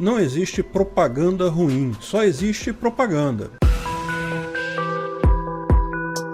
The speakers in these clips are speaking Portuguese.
Não existe propaganda ruim, só existe propaganda.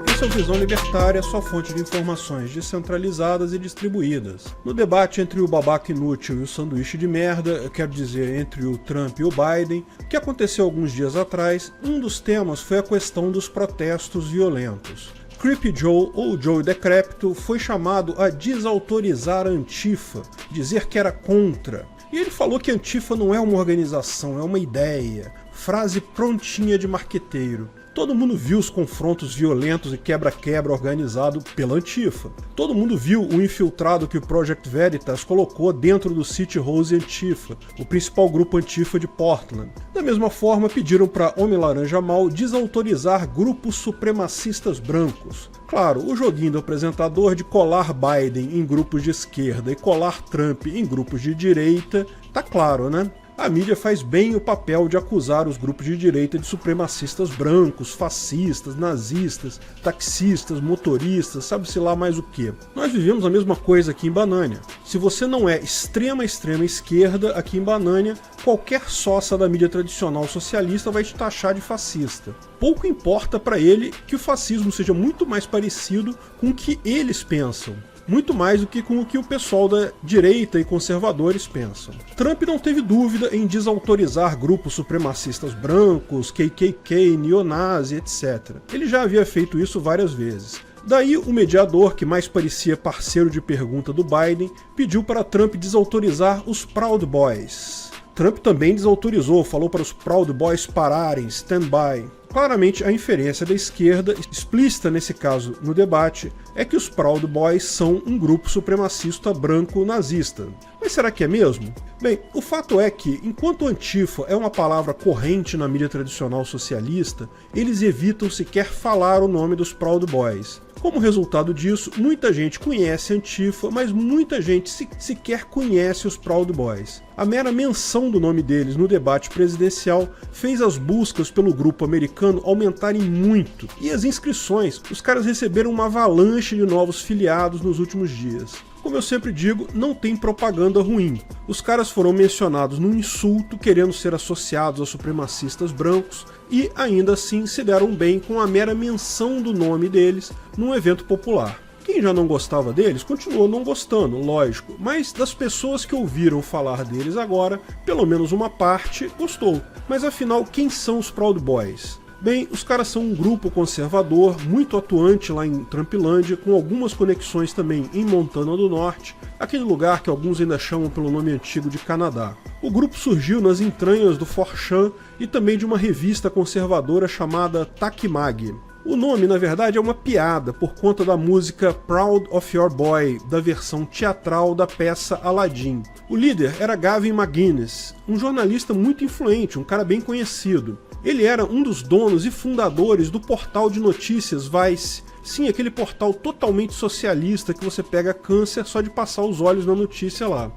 Esse é o Visão Libertária, sua fonte de informações descentralizadas e distribuídas. No debate entre o babaca inútil e o sanduíche de merda, eu quero dizer, entre o Trump e o Biden, que aconteceu alguns dias atrás, um dos temas foi a questão dos protestos violentos. Creepy Joe, ou Joe Decrépito, foi chamado a desautorizar a Antifa, dizer que era contra. E ele falou que a Antifa não é uma organização, é uma ideia. Frase prontinha de marqueteiro. Todo mundo viu os confrontos violentos e quebra-quebra organizado pela Antifa. Todo mundo viu o infiltrado que o Project Veritas colocou dentro do City Rose Antifa, o principal grupo Antifa de Portland. Da mesma forma, pediram para Homem Laranja Mal desautorizar grupos supremacistas brancos. Claro, o joguinho do apresentador de colar Biden em grupos de esquerda e colar Trump em grupos de direita, tá claro, né? A mídia faz bem o papel de acusar os grupos de direita de supremacistas brancos, fascistas, nazistas, taxistas, motoristas, sabe-se lá mais o que. Nós vivemos a mesma coisa aqui em Banânia. Se você não é extrema esquerda aqui em Banânia, qualquer sócia da mídia tradicional socialista vai te taxar de fascista. Pouco importa para ele que o fascismo seja muito mais parecido com o que eles pensam. Muito mais do que com o que o pessoal da direita e conservadores pensam. Trump não teve dúvida em desautorizar grupos supremacistas brancos, KKK, neonazi, etc. Ele já havia feito isso várias vezes. Daí o mediador, que mais parecia parceiro de pergunta do Biden, pediu para Trump desautorizar os Proud Boys. Trump também desautorizou, falou para os Proud Boys pararem, stand by. Claramente, a inferência da esquerda, explícita nesse caso no debate, é que os Proud Boys são um grupo supremacista branco nazista. Mas será que é mesmo? Bem, o fato é que, enquanto Antifa é uma palavra corrente na mídia tradicional socialista, eles evitam sequer falar o nome dos Proud Boys. Como resultado disso, muita gente conhece Antifa, mas muita gente sequer conhece os Proud Boys. A mera menção do nome deles no debate presidencial fez as buscas pelo grupo americano aumentarem muito, e as inscrições, os caras receberam uma avalanche de novos filiados nos últimos dias. Como eu sempre digo, não tem propaganda ruim. Os caras foram mencionados num insulto querendo ser associados a supremacistas brancos e ainda assim se deram bem com a mera menção do nome deles num evento popular. Quem já não gostava deles continuou não gostando, lógico, mas das pessoas que ouviram falar deles agora, pelo menos uma parte gostou. Mas afinal, quem são os Proud Boys? Bem, os caras são um grupo conservador, muito atuante lá em Trumpilândia, com algumas conexões também em Montana do Norte, aquele lugar que alguns ainda chamam pelo nome antigo de Canadá. O grupo surgiu nas entranhas do 4chan e também de uma revista conservadora chamada Takimag. O nome, na verdade, é uma piada por conta da música Proud of Your Boy, da versão teatral da peça Aladdin. O líder era Gavin McInnes, um jornalista muito influente, um cara bem conhecido. Ele era um dos donos e fundadores do portal de notícias Vice. Sim, aquele portal totalmente socialista que você pega câncer só de passar os olhos na notícia lá.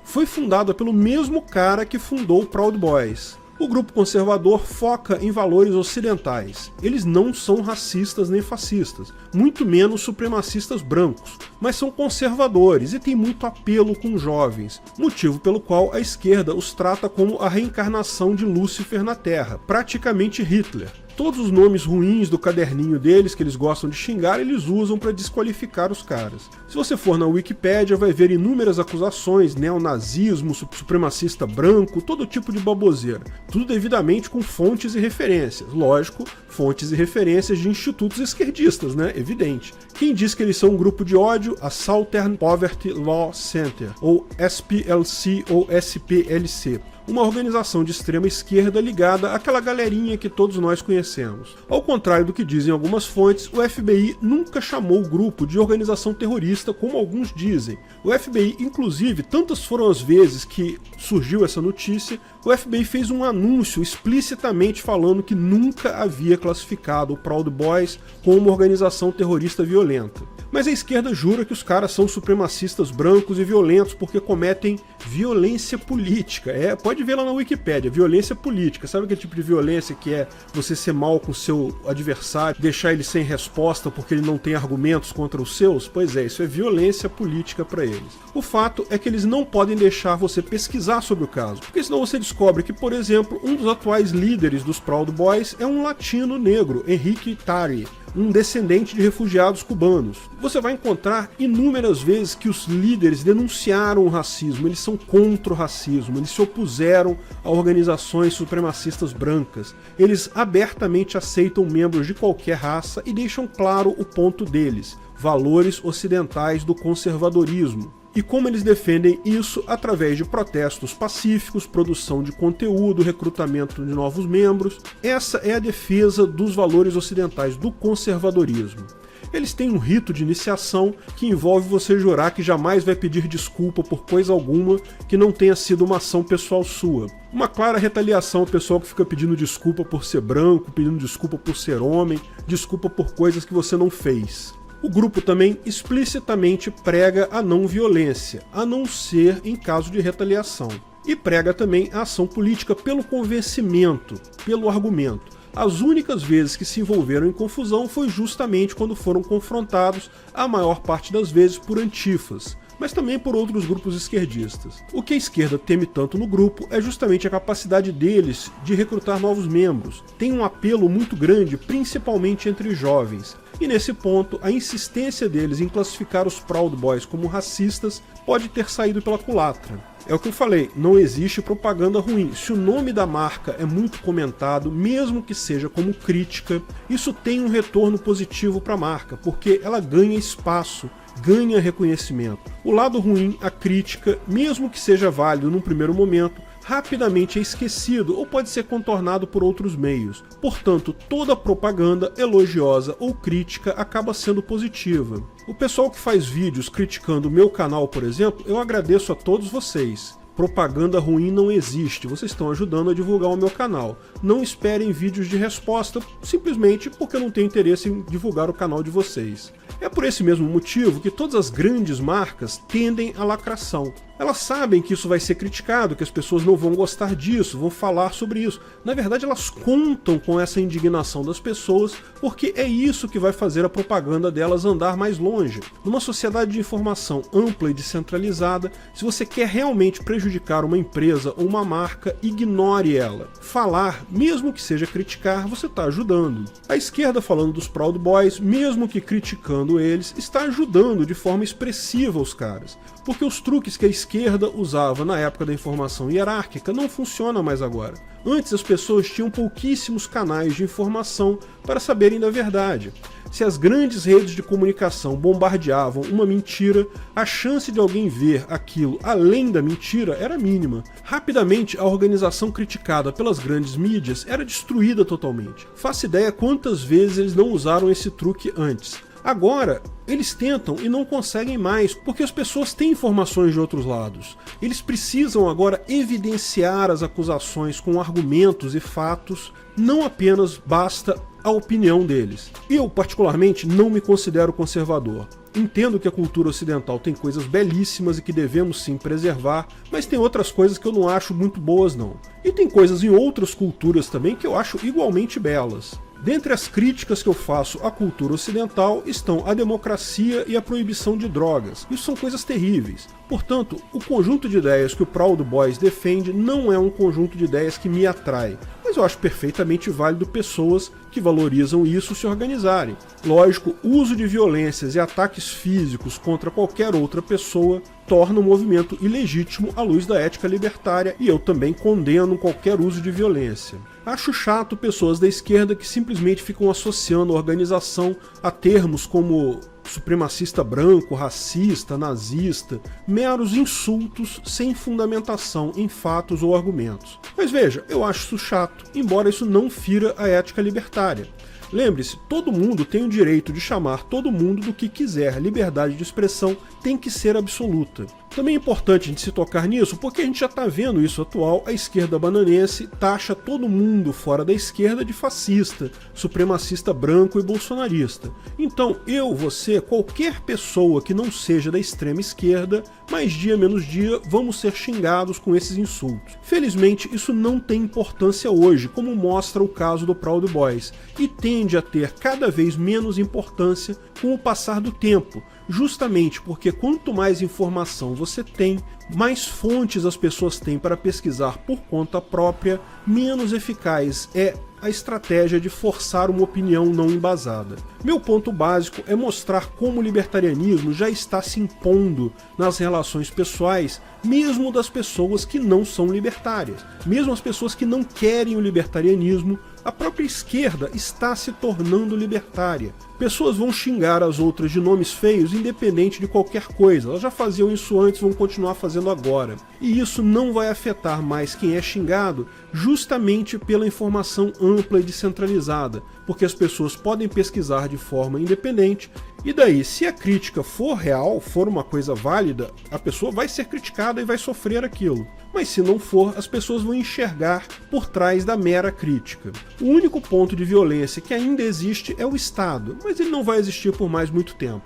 Foi fundado pelo mesmo cara que fundou o Proud Boys. O grupo conservador foca em valores ocidentais. Eles não são racistas nem fascistas, muito menos supremacistas brancos, mas são conservadores e têm muito apelo com jovens, motivo pelo qual a esquerda os trata como a reencarnação de Lúcifer na Terra, praticamente Hitler. Todos os nomes ruins do caderninho deles, que eles gostam de xingar, eles usam para desqualificar os caras. Se você for na Wikipédia, vai ver inúmeras acusações, neonazismo, supremacista branco, todo tipo de baboseira. Tudo devidamente com fontes e referências. Lógico, fontes e referências de institutos esquerdistas, né? Evidente. Quem diz que eles são um grupo de ódio? A Southern Poverty Law Center, ou SPLC ou SPLC. Uma organização de extrema esquerda ligada àquela galerinha que todos nós conhecemos. Ao contrário do que dizem algumas fontes, o FBI nunca chamou o grupo de organização terrorista como alguns dizem. O FBI, inclusive, tantas foram as vezes que surgiu essa notícia, o FBI fez um anúncio explicitamente falando que nunca havia classificado o Proud Boys como uma organização terrorista violenta. Mas a esquerda jura que os caras são supremacistas brancos e violentos porque cometem violência política. Pode ver lá na Wikipédia, violência política. Sabe aquele tipo de violência que é você ser mal com o seu adversário, deixar ele sem resposta porque ele não tem argumentos contra os seus? Pois é, isso é violência política para eles. O fato é que eles não podem deixar você pesquisar sobre o caso, porque senão você descobre que, por exemplo, um dos atuais líderes dos Proud Boys é um latino negro, Enrique Tarry, um descendente de refugiados cubanos. Você vai encontrar inúmeras vezes que os líderes denunciaram o racismo, eles são contra o racismo, eles se opuseram a organizações supremacistas brancas, eles abertamente aceitam membros de qualquer raça e deixam claro o ponto deles, valores ocidentais do conservadorismo. E como eles defendem isso através de protestos pacíficos, produção de conteúdo, recrutamento de novos membros. Essa é a defesa dos valores ocidentais, do conservadorismo. Eles têm um rito de iniciação que envolve você jurar que jamais vai pedir desculpa por coisa alguma que não tenha sido uma ação pessoal sua. Uma clara retaliação ao pessoal que fica pedindo desculpa por ser branco, pedindo desculpa por ser homem, desculpa por coisas que você não fez. O grupo também explicitamente prega a não violência, a não ser em caso de retaliação. E prega também a ação política pelo convencimento, pelo argumento. As únicas vezes que se envolveram em confusão foi justamente quando foram confrontados, a maior parte das vezes por antifas, mas também por outros grupos esquerdistas. O que a esquerda teme tanto no grupo é justamente a capacidade deles de recrutar novos membros. Tem um apelo muito grande, principalmente entre jovens. E nesse ponto, a insistência deles em classificar os Proud Boys como racistas pode ter saído pela culatra. É o que eu falei, não existe propaganda ruim. Se o nome da marca é muito comentado, mesmo que seja como crítica, isso tem um retorno positivo para a marca, porque ela ganha espaço, ganha reconhecimento. O lado ruim, a crítica, mesmo que seja válido num primeiro momento, rapidamente é esquecido ou pode ser contornado por outros meios. Portanto, toda propaganda elogiosa ou crítica acaba sendo positiva. O pessoal que faz vídeos criticando o meu canal, por exemplo, eu agradeço a todos vocês. Propaganda ruim não existe, vocês estão ajudando a divulgar o meu canal. Não esperem vídeos de resposta, simplesmente porque eu não tenho interesse em divulgar o canal de vocês. É por esse mesmo motivo que todas as grandes marcas tendem à lacração. Elas sabem que isso vai ser criticado, que as pessoas não vão gostar disso, vão falar sobre isso. Na verdade, elas contam com essa indignação das pessoas, porque é isso que vai fazer a propaganda delas andar mais longe. Numa sociedade de informação ampla e descentralizada, se você quer realmente prejudicar uma empresa ou uma marca, ignore ela. Falar, mesmo que seja criticar, você está ajudando. A esquerda falando dos Proud Boys, mesmo que criticando eles, está ajudando de forma expressiva os caras. Porque os truques que a esquerda usava na época da informação hierárquica não funcionam mais agora. Antes as pessoas tinham pouquíssimos canais de informação para saberem da verdade. Se as grandes redes de comunicação bombardeavam uma mentira, a chance de alguém ver aquilo além da mentira era mínima. Rapidamente, a organização criticada pelas grandes mídias era destruída totalmente. Faça ideia quantas vezes eles não usaram esse truque antes. Agora, eles tentam e não conseguem mais, porque as pessoas têm informações de outros lados. Eles precisam agora evidenciar as acusações com argumentos e fatos, não apenas basta a opinião deles. Eu, particularmente, não me considero conservador. Entendo que a cultura ocidental tem coisas belíssimas e que devemos sim preservar, mas tem outras coisas que eu não acho muito boas não. E tem coisas em outras culturas também que eu acho igualmente belas. Dentre as críticas que eu faço à cultura ocidental estão a democracia e a proibição de drogas. Isso são coisas terríveis. Portanto, o conjunto de ideias que o Proud Boys defende não é um conjunto de ideias que me atrai. Mas eu acho perfeitamente válido pessoas que valorizam isso se organizarem. Lógico, o uso de violências e ataques físicos contra qualquer outra pessoa torna o movimento ilegítimo à luz da ética libertária e eu também condeno qualquer uso de violência. Acho chato pessoas da esquerda que simplesmente ficam associando a organização a termos como supremacista branco, racista, nazista, meros insultos sem fundamentação em fatos ou argumentos. Mas veja, eu acho isso chato, embora isso não fira a ética libertária. Lembre-se, todo mundo tem o direito de chamar todo mundo do que quiser, liberdade de expressão tem que ser absoluta. Também é importante a gente se tocar nisso porque a gente já está vendo isso atual. A esquerda bananense taxa todo mundo fora da esquerda de fascista, supremacista branco e bolsonarista. Então eu, você, qualquer pessoa que não seja da extrema esquerda, mais dia menos dia vamos ser xingados com esses insultos. Felizmente isso não tem importância hoje, como mostra o caso do Proud Boys, e tende a ter cada vez menos importância com o passar do tempo, justamente porque quanto mais informação você tem, mais fontes as pessoas têm para pesquisar por conta própria, menos eficaz é a estratégia de forçar uma opinião não embasada. Meu ponto básico é mostrar como o libertarianismo já está se impondo nas relações pessoais, mesmo das pessoas que não são libertárias. Mesmo as pessoas que não querem o libertarianismo, a própria esquerda está se tornando libertária. Pessoas vão xingar as outras de nomes feios independente de qualquer coisa. Elas já faziam isso antes, vão continuar fazendo agora. E isso não vai afetar mais quem é xingado justamente pela informação ampla e descentralizada, porque as pessoas podem pesquisar de forma independente. E daí, se a crítica for real, for uma coisa válida, a pessoa vai ser criticada e vai sofrer aquilo. Mas se não for, as pessoas vão enxergar por trás da mera crítica. O único ponto de violência que ainda existe é o Estado, mas ele não vai existir por mais muito tempo.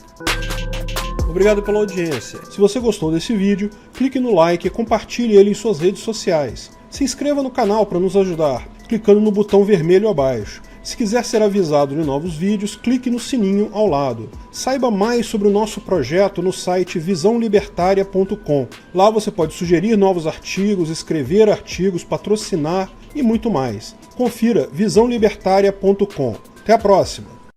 Obrigado pela audiência. Se você gostou desse vídeo, clique no like e compartilhe ele em suas redes sociais. Se inscreva no canal para nos ajudar, clicando no botão vermelho abaixo. Se quiser ser avisado de novos vídeos, clique no sininho ao lado. Saiba mais sobre o nosso projeto no site visãolibertaria.com. Lá você pode sugerir novos artigos, escrever artigos, patrocinar e muito mais. Confira visãolibertaria.com. Até a próxima!